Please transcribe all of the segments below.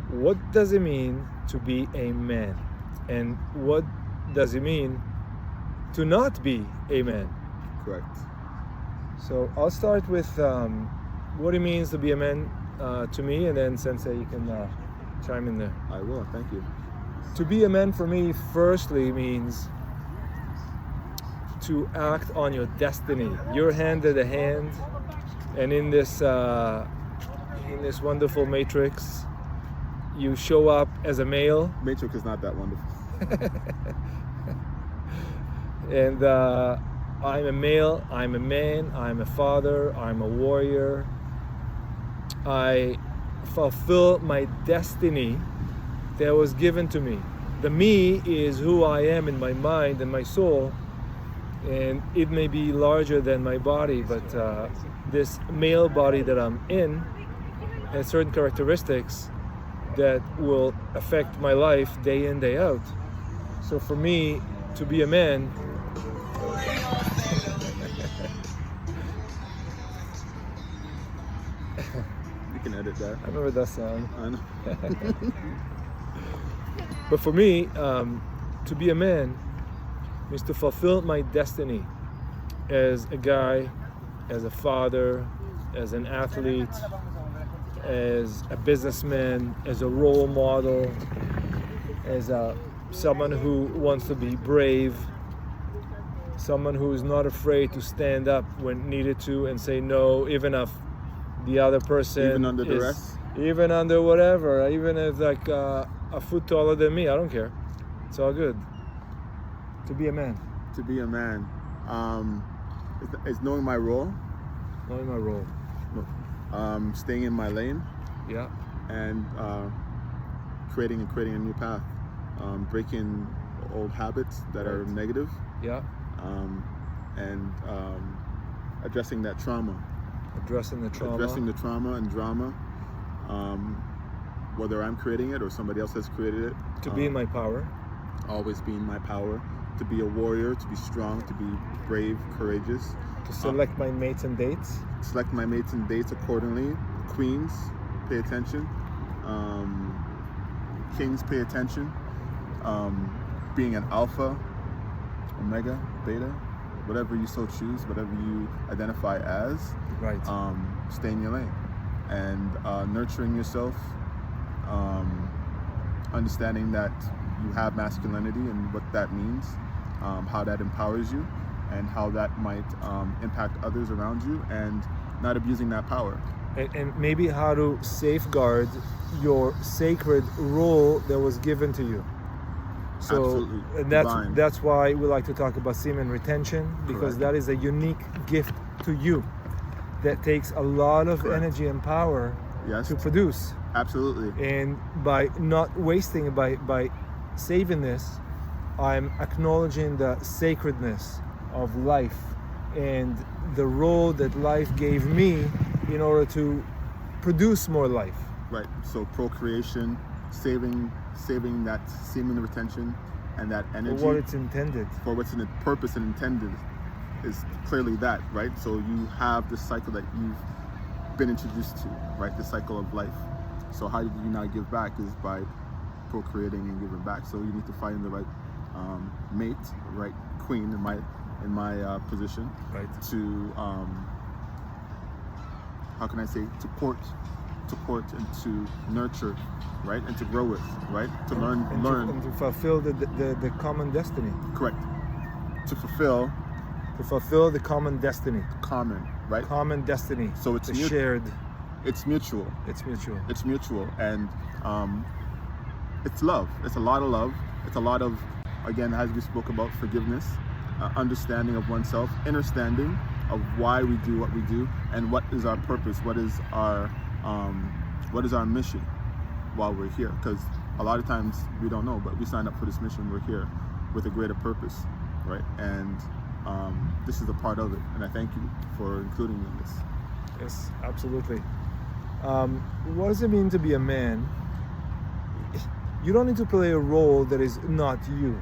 what does it mean to be a man? And what does it mean to not be a man? Correct. So I'll start with what it means to be a man to me, and then Sensei, you can chime in there. I will. Thank you. To be a man for me, firstly, means to act on your destiny. You're handed a hand, and in this wonderful matrix, you show up as a male. Matrix is not that wonderful. And I'm a male, I'm a man, I'm a father, I'm a warrior. I fulfill my destiny that was given to me. The me is who I am in my mind and my soul, and it may be larger than my body, but this male body that I'm in has certain characteristics that will affect my life day in, day out. So for me, to be a man, You can edit that. I remember that song. I know. But for me, to be a man means to fulfill my destiny as a guy, as a father, as an athlete, as a businessman, as a role model, as someone who wants to be brave, someone who is not afraid to stand up when needed to and say no, even if the other person Even under is, duress? even under whatever, even if like a foot taller than me, I don't care. It's all good. To be a man, To be a man, is knowing my role, knowing my role. staying in my lane, Yeah, and creating a new path, breaking old habits that are Right. negative, yeah. and addressing that trauma, Addressing the trauma. addressing the trauma and drama, whether I'm creating it or somebody else has created it. To be in my power. Always be in my power, to be a warrior, to be strong, to be brave, courageous. To select my mates and dates. Select my mates and dates accordingly. Queens, pay attention. Kings, pay attention. Being an alpha, omega, beta, whatever you so choose, whatever you identify as, Right. stay in your lane. And nurturing yourself, understanding that you have masculinity and what that means, how that empowers you, and how that might impact others around you, and not abusing that power. And maybe how to safeguard your sacred role that was given to you. So Absolutely. and Divine. that's why we like to talk about semen retention, because Correct. that is a unique gift to you that takes a lot of Correct. energy and power Yes, to produce. absolutely. And by not wasting it, by saving this, I'm acknowledging the sacredness of life and the role that life gave me in order to produce more life. Right. So procreation, saving that semen retention and that For energy what it's intended. for what's in the purpose and intended is clearly that, right? So you have the cycle that you've been introduced to, right? The cycle of life. So how do you now give back is by procreating and giving back. So you need to find the right mate, right queen in my position, Right. to how can I say, to court and to nurture, right, and to grow with, right, to learn. And to fulfill the common destiny. Correct. To fulfill To fulfill the common destiny. common, right? Common destiny. So it's the mut- shared. It's mutual. It's mutual. It's mutual, and it's love. It's a lot of love. It's a lot of, again, as we spoke about, forgiveness, understanding of oneself, understanding of why we do what we do, and what is our purpose. What is our mission while we're here? Because a lot of times we don't know, but we sign up for this mission. We're here with a greater purpose, right? And this is a part of it, and I thank you for including me in this. Yes, absolutely. What does it mean to be a man? You don't need to play a role that is not you.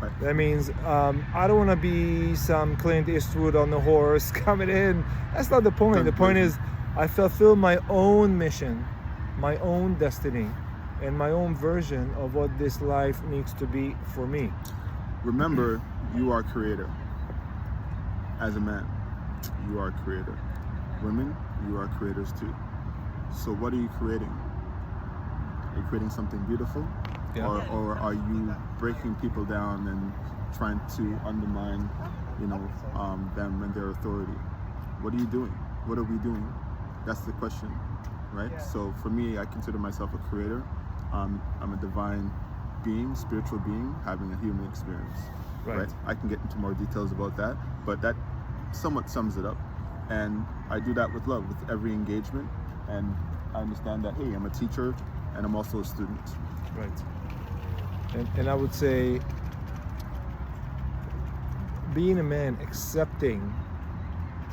Right. That means I don't want to be some Clint Eastwood on the horse coming in. That's not the point. The point is I fulfill my own mission, my own destiny, and my own version of what this life needs to be for me. Remember, you are creator. As a man, you are creator. Women, you are creators too. So what are you creating? Are you creating something beautiful? Yeah. Or are you breaking people down and trying to undermine, them and their authority? What are you doing? What are we doing? That's the question, right? Yeah. So for me, I consider myself a creator. I'm a divine being, spiritual being, having a human experience. Right. I can get into more details about that, but that somewhat sums it up. And I do that with love, with every engagement. And I understand that, hey, I'm a teacher and I'm also a student. Right. And I would say, being a man, accepting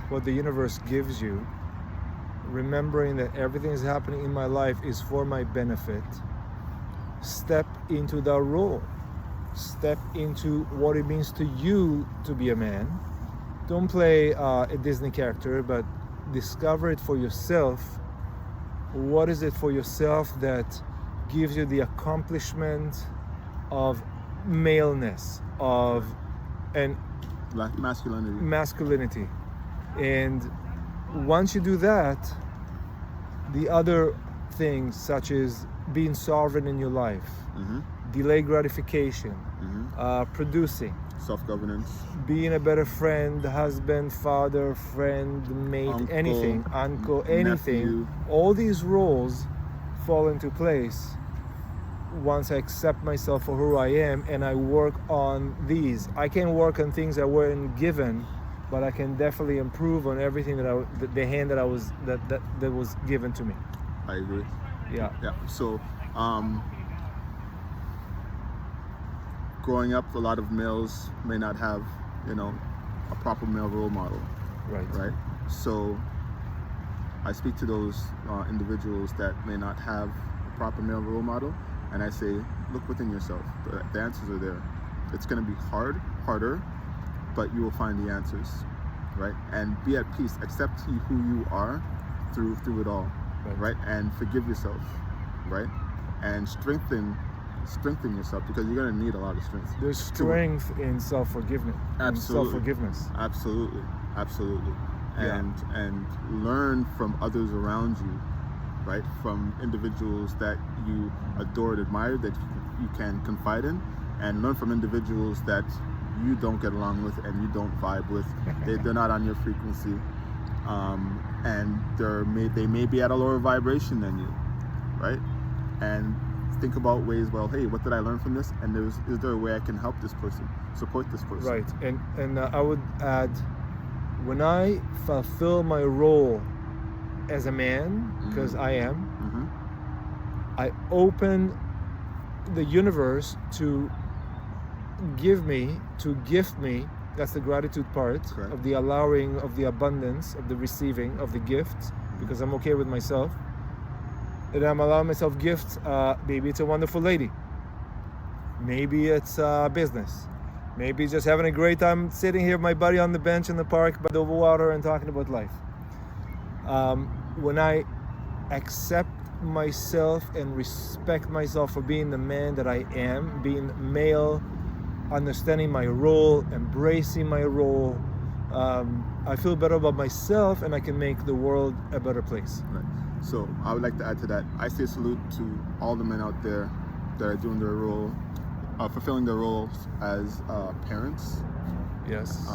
what the universe gives you, remembering that everything is happening in my life is for my benefit, step into that role. Step into what it means to you to be a man. Don't play a Disney character, but discover it for yourself. What is it for yourself that gives you the accomplishment of maleness, of and masculinity? And once you do that, the other things, such as being sovereign in your life, delayed gratification, producing, self-governance, being a better friend, husband, father, friend, mate, uncle, anything, uncle, anything, nephew. all these roles fall into place once I accept myself for who I am and I work on these. I can work on things that weren't given, but I can definitely improve on everything the hand that was given to me. I agree. Yeah. So growing up, a lot of males may not have, a proper male role model. Right. So I speak to those individuals that may not have a proper male role model, and I say, look within yourself. The answers are there. It's going to be harder, but you will find the answers, right? And be at peace. Accept who you are through it all, right? And forgive yourself, right? And strengthen yourself, because you're going to need a lot of strength. There's strength in self-forgiveness. Self-forgiveness. Absolutely. Yeah. And learn from others around you, right? From individuals that you adore and admire, that you can confide in, and learn from individuals that you don't get along with and you don't vibe with. They're not on your frequency, and they may be at a lower vibration than you, right? And think about ways, well, hey, what did I learn from this? And is there a way I can help this person, support this person? Right. And I would add, when I fulfill my role as a man, because I am, I open the universe to gift me, that's the gratitude part. Correct. Of the allowing, of the abundance, of the receiving, of the gifts, because I'm okay with myself. And I'm allowing myself gifts. Maybe it's a wonderful lady. Maybe it's business. Maybe just having a great time sitting here with my buddy on the bench in the park by the water and talking about life. When I accept myself and respect myself for being the man that I am, being male, understanding my role, embracing my role, I feel better about myself, and I can make the world a better place. Right. So I would like to add to that. I say salute to all the men out there that are doing their role, fulfilling their roles as parents. Yes.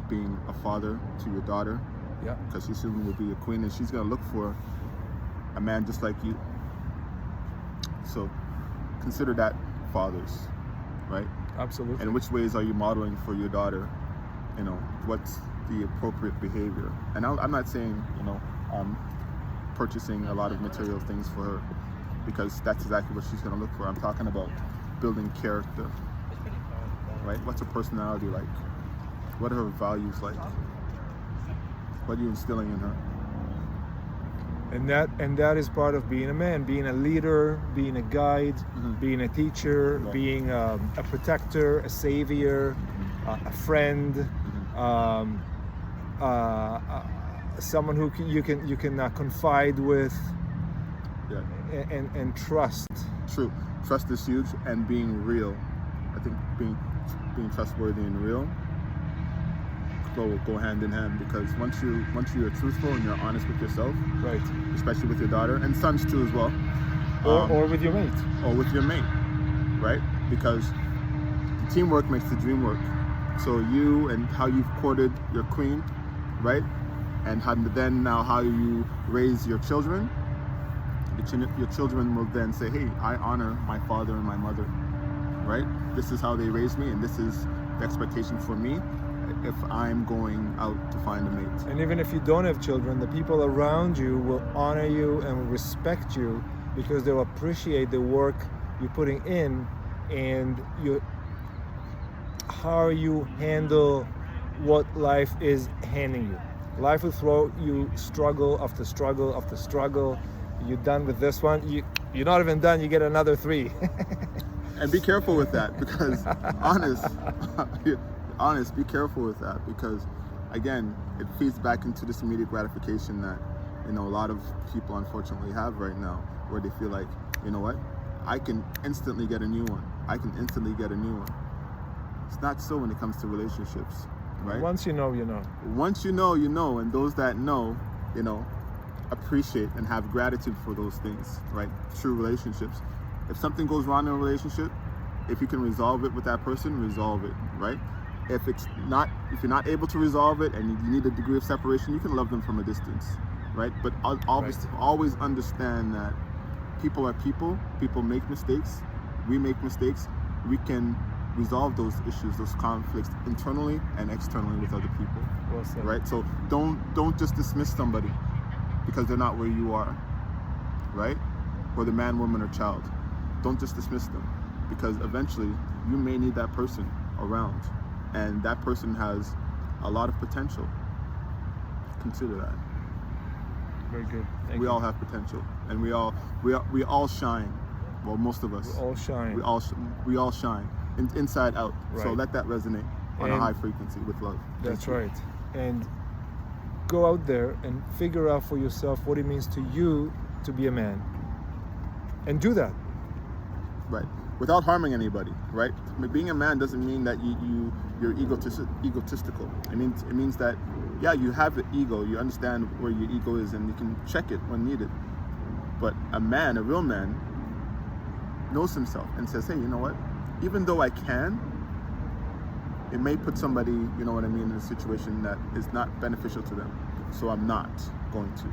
Being a father to your daughter. Yeah. Because she soon will be a queen, and she's gonna look for a man just like you. So consider that fathers, right? Absolutely. And which ways are you modeling for your daughter? What's the appropriate behavior? And I'm not saying, purchasing a lot of material things for her, because that's exactly what she's going to look for. I'm talking about building character, right? What's her personality like? What are her values like? What are you instilling in her? And that is part of being a man, being a leader, being a guide, being a teacher, being a protector, a savior, a friend, someone who you can confide with. Yeah. and trust. True. Trust is huge, and being real. I think being trustworthy and real will go hand in hand, because once you're truthful and you're honest with yourself, Right. especially with your daughter and sons too as well, Or with your mate. or with your mate, right? Because teamwork makes the dream work. So you and how you've courted your queen, right? And how you raise your children. Your children will then say, hey, I honor my father and my mother, right? This is how they raised me, and this is the expectation for me if I'm going out to find a mate. And even if you don't have children, the people around you will honor you and will respect you, because they'll appreciate the work you're putting in and how you handle what life is handing you. Life will throw you struggle after struggle after struggle. You're done with this one. You're not even done. You get another 3. And be careful with that, because honest, be careful with that, because again, it feeds back into this immediate gratification that a lot of people unfortunately have right now, where they feel like, you know what, I can instantly get a new one. I can instantly get a new one. It's not so when it comes to relationships, right? Once you know, you know. Once you know, you know, and those that know, appreciate and have gratitude for those things, right? True relationships. If something goes wrong in a relationship, if you can resolve it with that person, resolve it, right? If you're not able to resolve it and you need a degree of separation, you can love them from a distance, right? But always understand that people are people. People make mistakes. We make mistakes. We can resolve those issues, those conflicts internally and externally with other people, Well said. right? So don't just dismiss somebody because they're not where you are, right? Whether man, woman, or child. Don't just dismiss them, because eventually you may need that person around, and that person has a lot of potential. Consider that. Very good. Thank We you. all have potential, and we all shine. Well, most of us. We all shine. We all shine, inside out. So Right. let that resonate on a And high frequency with love. That's Thank you. right. And go out there and figure out for yourself what it means to you to be a man. And do that. Right. Without harming anybody, right? Being a man doesn't mean that you're egotistical. It means that, yeah, you have an ego. You understand where your ego is, and you can check it when needed. But a real man, knows himself and says, hey, you know what? Even though I can, it may put somebody, in a situation that is not beneficial to them. So I'm not going to.